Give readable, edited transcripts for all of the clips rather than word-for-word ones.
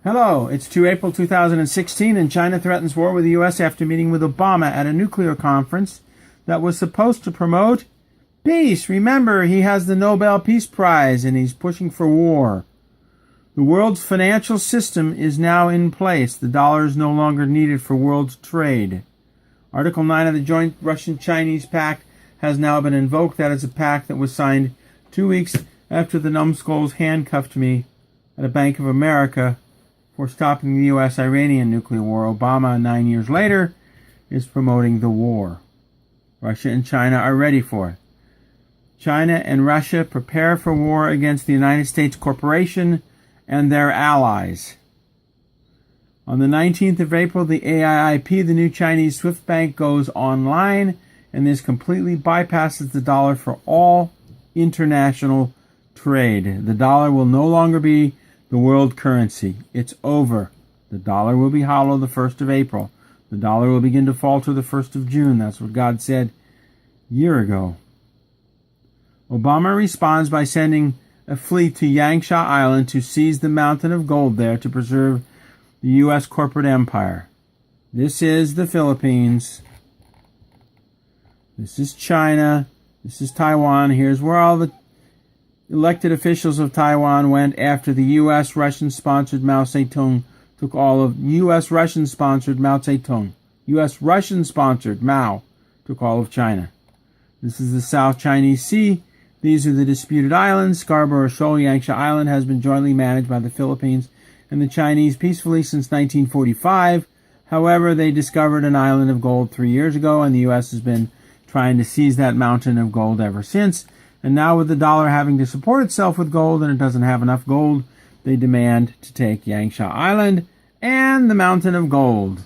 Hello, it's 2 April 2016, and China threatens war with the U.S. after meeting with Obama at a nuclear conference that was supposed to promote peace. Remember, he has the Nobel Peace Prize, and he's pushing for war. The world's financial system is now in place. The dollar is no longer needed for world trade. Article 9 of the Joint Russian-Chinese Pact has now been invoked. That is a pact that was signed 2 weeks after the numbskulls handcuffed me at a Bank of America for stopping the U.S.-Iranian nuclear war. Obama, 9 years later, is promoting the war. Russia and China are ready for it. China and Russia prepare for war against the United States Corporation and their allies. On the 19th of April, the AIIP, the new Chinese SWIFT bank, goes online, and this completely bypasses the dollar for all international trade. The dollar will no longer be the world currency. It's over. The dollar will be hollow the 1st of April. The dollar will begin to falter the 1st of June. That's what God said a year ago. Obama responds by sending a fleet to Yangsha Island to seize the mountain of gold there to preserve the U.S. corporate empire. This is the Philippines. This is China. This is Taiwan. Here's where all the elected officials of Taiwan went after the U.S. Russian-sponsored Mao Zedong took all of U.S. Russian-sponsored Mao Zedong. U.S. Russian-sponsored Mao took all of China. This is the South Chinese Sea. These are the disputed islands. Scarborough Shoal, Yangsha Island, has been jointly managed by the Philippines and the Chinese peacefully since 1945. However, they discovered an island of gold 3 years ago, and the U.S. has been trying to seize that mountain of gold ever since. And now with the dollar having to support itself with gold, and it doesn't have enough gold, they demand to take Yangsha Island and the mountain of gold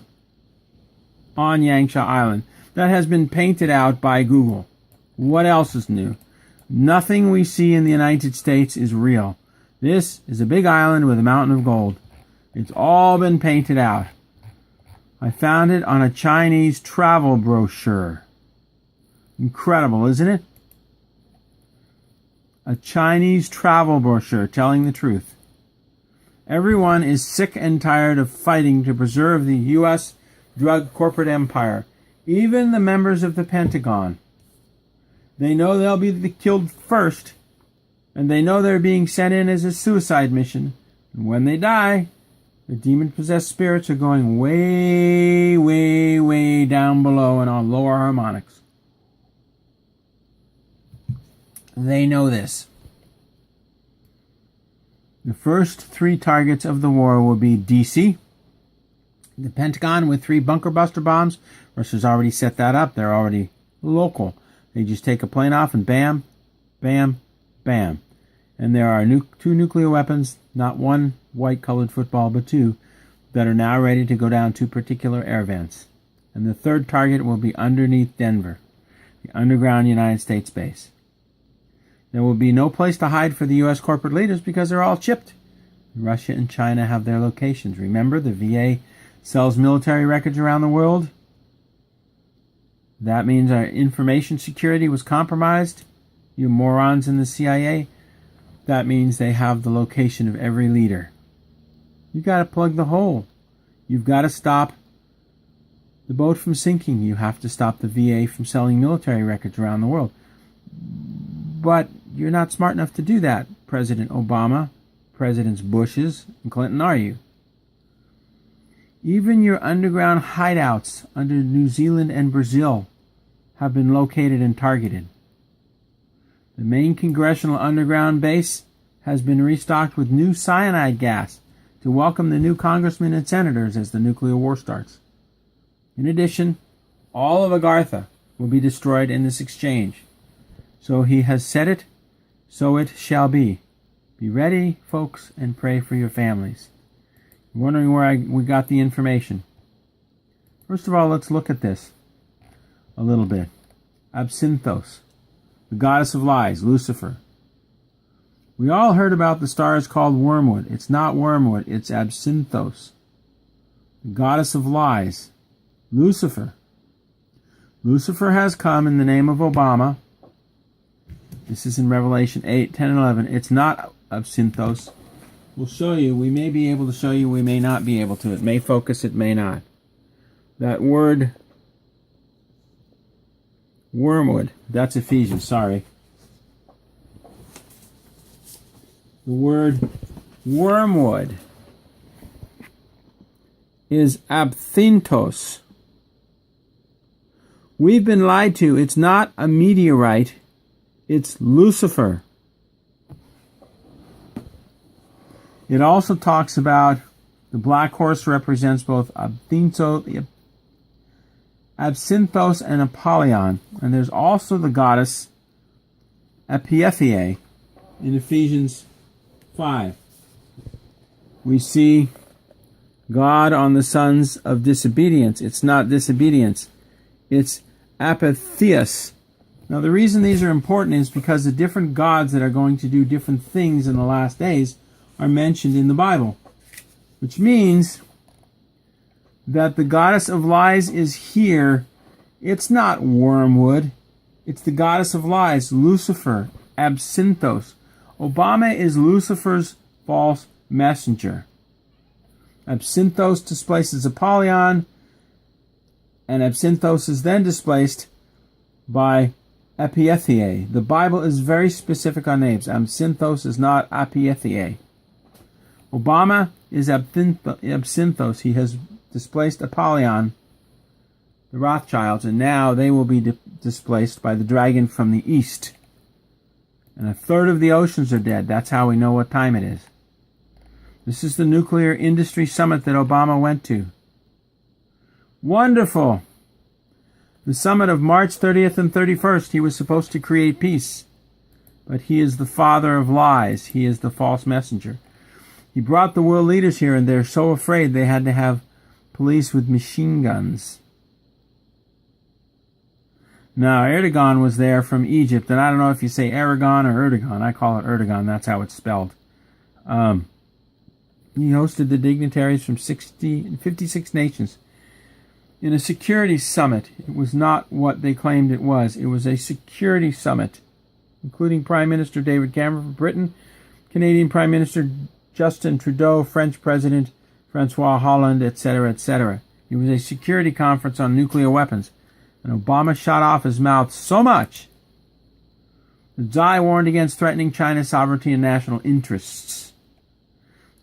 on Yangsha Island. That has been painted out by Google. What else is new? Nothing we see in the United States is real. This is a big island with a mountain of gold. It's all been painted out. I found it on a Chinese travel brochure. Incredible, isn't it? A Chinese travel brochure telling the truth. Everyone is sick and tired of fighting to preserve the U.S. drug corporate empire. Even the members of the Pentagon. They know they'll be killed first, and they know they're being sent in as a suicide mission. And when they die, the demon-possessed spirits are going way, way, way down below and on lower harmonics. They know this. The first 3 targets of the war will be D.C., the Pentagon with 3 bunker buster bombs. Russia's already set that up. They're already local. They just take a plane off and bam, bam, bam. And there are 2 nuclear weapons, not 1 white-colored football, but 2, that are now ready to go down 2 particular air vents. And the 3rd target will be underneath Denver, the underground United States base. There will be no place to hide for the U.S. corporate leaders because they're all chipped. Russia and China have their locations. Remember, the VA sells military records around the world. That means our information security was compromised. You morons in the CIA. That means they have the location of every leader. You've got to plug the hole. You've got to stop the boat from sinking. You have to stop the VA from selling military records around the world. But you're not smart enough to do that, President Obama, Presidents Bushes and Clinton, are you? Even your underground hideouts under New Zealand and Brazil have been located and targeted. The main congressional underground base has been restocked with new cyanide gas to welcome the new congressmen and senators as the nuclear war starts. In addition, all of Agartha will be destroyed in this exchange. So he has said it, so it shall be. Be ready, folks, and pray for your families. You're wondering where we got the information. First of all, let's look at this a little bit. Absinthos, the goddess of lies, Lucifer. We all heard about the stars called wormwood. It's not wormwood, it's Absinthos, the goddess of lies, Lucifer. Lucifer has come in the name of Obama. This is in Revelation 8, 10, and 11. It's not Absinthos. We'll show you. We may be able to show you. We may not be able to. It may focus. It may not. That word, wormwood, that's Ephesians, sorry. The word wormwood is abthintos. We've been lied to. It's not a meteorite. It's Lucifer. It also talks about the black horse represents both absinthos and Apollyon. And there's also the goddess Epiethea in Ephesians 5. We see God on the sons of disobedience. It's not disobedience. It's apatheus. Now the reason these are important is because the different gods that are going to do different things in the last days are mentioned in the Bible. Which means that the goddess of lies is here. It's not wormwood. It's the goddess of lies, Lucifer, absinthos. Obama is Lucifer's false messenger. Absinthos displaces Apollyon, and absinthos is then displaced by Epiethea. The Bible is very specific on names. Absinthos is not Epiethea. Obama is absinthos. He has displaced Apollyon, the Rothschilds, and now they will be displaced by the dragon from the east. And a third of the oceans are dead. That's how we know what time it is. This is the nuclear industry summit that Obama went to. Wonderful. The summit of March 30th and 31st, he was supposed to create peace. But he is the father of lies. He is the false messenger. He brought the world leaders here, and they're so afraid they had to have police with machine guns. Now, Erdogan was there from Egypt, and I don't know if you say Aragon or Erdogan. I call it Erdogan. That's how it's spelled. He hosted the dignitaries from 56 nations in a security summit. It was not what they claimed it was. It was a security summit, including Prime Minister David Cameron from Britain, Canadian Prime Minister Justin Trudeau, French President Francois Hollande, etc., etc. It was a security conference on nuclear weapons, and Obama shot off his mouth so much that Xi warned against threatening China's sovereignty and national interests.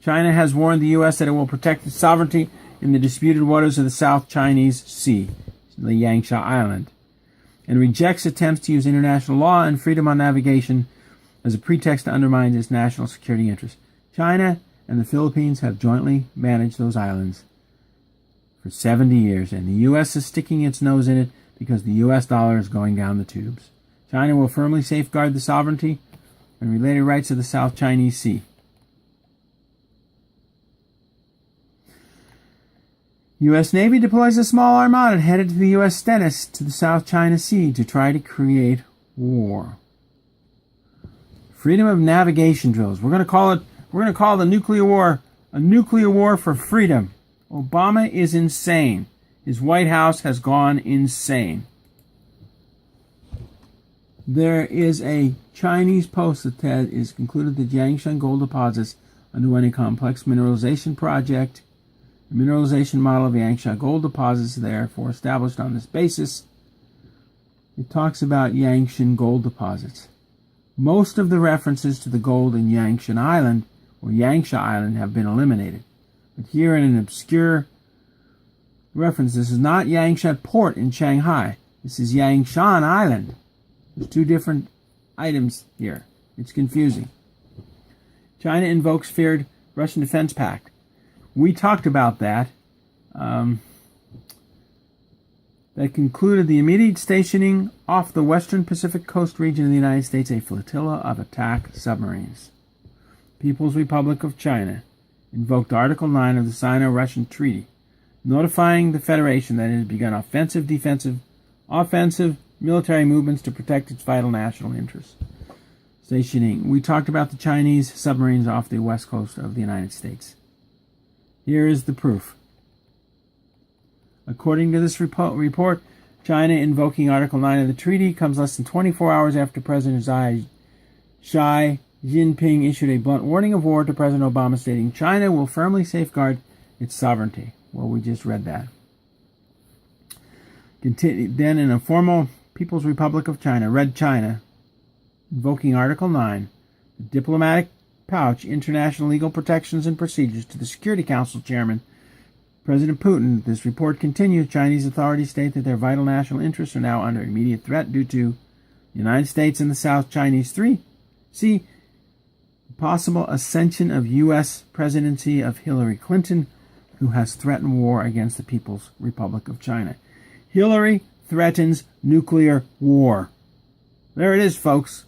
China has warned the U.S. that it will protect its sovereignty in the disputed waters of the South Chinese Sea, the Yangsha Island, and rejects attempts to use international law and freedom on navigation as a pretext to undermine its national security interests. China and the Philippines have jointly managed those islands for 70 years, and the U.S. is sticking its nose in it because the U.S. dollar is going down the tubes. China will firmly safeguard the sovereignty and related rights of the South Chinese Sea. U.S. Navy deploys a small armada headed to the U.S. Stennis to the South China Sea to try to create war. Freedom of navigation drills. We're going to call the nuclear war a nuclear war for freedom. Obama is insane. His White House has gone insane. There is a Chinese post that is concluded that Jiangshan gold deposits underwent a complex mineralization project. The mineralization model of Yangshan gold deposits, therefore established on this basis. It talks about Yangshan gold deposits. Most of the references to the gold in Yangshan Island or Yangsha Island have been eliminated. But here in an obscure reference, this is not Yangshan Port in Shanghai. This is Yangshan Island. There's two different items here. It's confusing. China invokes feared Russian Defense Pact. We talked about that. That concluded the immediate stationing off the western Pacific coast region of the United States a flotilla of attack submarines. People's Republic of China invoked Article 9 of the Sino-Russian Treaty, notifying the Federation that it had begun offensive, defensive, offensive military movements to protect its vital national interests. Stationing. We talked about the Chinese submarines off the west coast of the United States. Here is the proof. According to this report, China invoking Article 9 of the treaty comes less than 24 hours after President Xi Jinping issued a blunt warning of war to President Obama, stating China will firmly safeguard its sovereignty. Well, we just read that. Then in a formal People's Republic of China, Red China, invoking Article 9, the diplomatic pouch, international legal protections and procedures to the Security Council Chairman, President Putin. This report continues. Chinese authorities state that their vital national interests are now under immediate threat due to the United States and the South Chinese Sea, possible ascension of U.S. presidency of Hillary Clinton, who has threatened war against the People's Republic of China. Hillary threatens nuclear war. There it is, folks.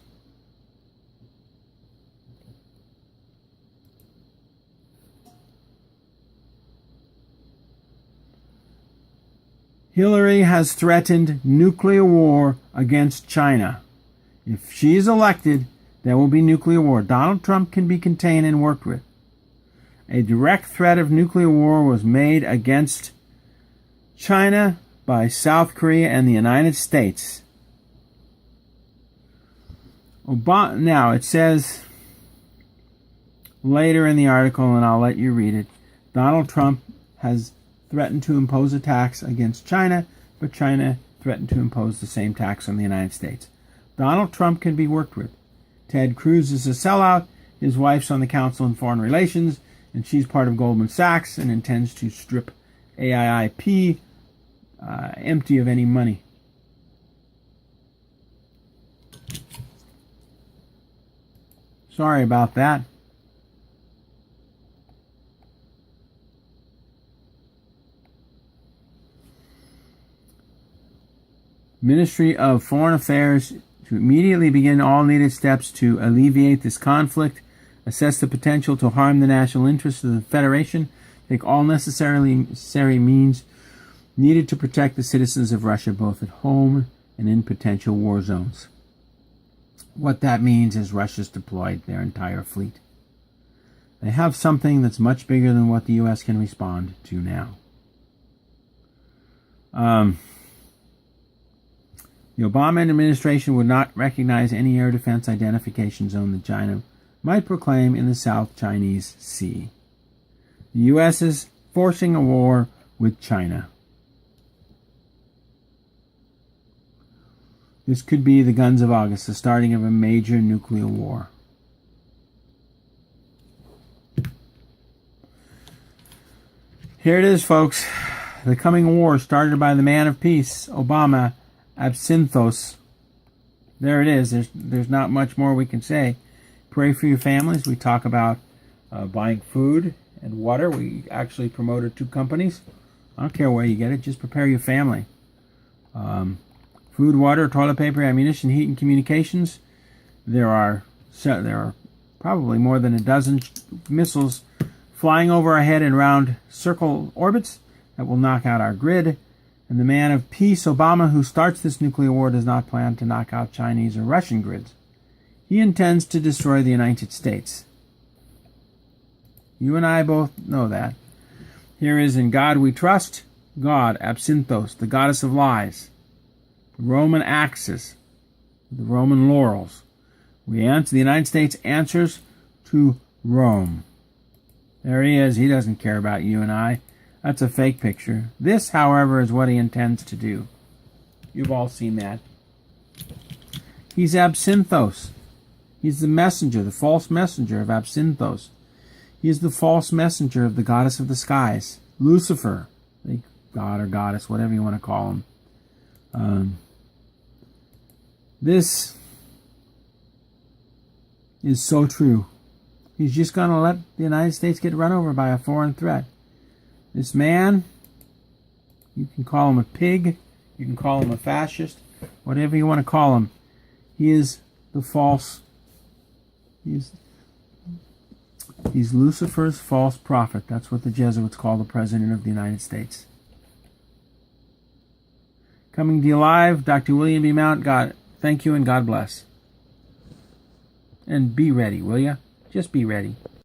Hillary has threatened nuclear war against China. If she is elected, there will be nuclear war. Donald Trump can be contained and worked with. A direct threat of nuclear war was made against China by South Korea and the United States. Now, it says later in the article, and I'll let you read it, Donald Trump has threatened to impose a tax against China, but China threatened to impose the same tax on the United States. Donald Trump can be worked with. Ted Cruz is a sellout. His wife's on the Council on Foreign Relations, and she's part of Goldman Sachs and intends to strip AIIP empty of any money. Sorry about that. Ministry of Foreign Affairs to immediately begin all needed steps to alleviate this conflict, assess the potential to harm the national interests of the Federation, take all necessary means needed to protect the citizens of Russia both at home and in potential war zones. What that means is Russia's deployed their entire fleet. They have something that's much bigger than what the U.S. can respond to now. The Obama administration would not recognize any air defense identification zone that China might proclaim in the South Chinese Sea. The U.S. is forcing a war with China. This could be the guns of August, the starting of a major nuclear war. Here it is, folks. The coming war started by the man of peace, Obama, Absinthos. There it is. There's not much more we can say. Pray for your families. We talk about buying food and water. We actually promoted 2 companies. I don't care where you get it. Just prepare your family. Food, water, toilet paper, ammunition, heat, and communications. There are probably more than a dozen missiles flying over our head in round circle orbits that will knock out our grid. And the man of peace, Obama, who starts this nuclear war, does not plan to knock out Chinese or Russian grids. He intends to destroy the United States. You and I both know that. Here is In God We Trust, God, Absinthos, the goddess of lies, the Roman axis, the Roman laurels. The United States answers to Rome. There he is. He doesn't care about you and I. That's a fake picture. This, however, is what he intends to do. You've all seen that. He's Absinthos. He's the messenger, the false messenger of Absinthos. He is the false messenger of the goddess of the skies, Lucifer, god or goddess, whatever you want to call him. This is so true. He's just going to let the United States get run over by a foreign threat. This man, you can call him a pig, you can call him a fascist, whatever you want to call him. He is the false, he's Lucifer's false prophet. That's what the Jesuits call the President of the United States. Coming to you live, Dr. William B. Mount. God, thank you and God bless. And be ready, will you? Just be ready.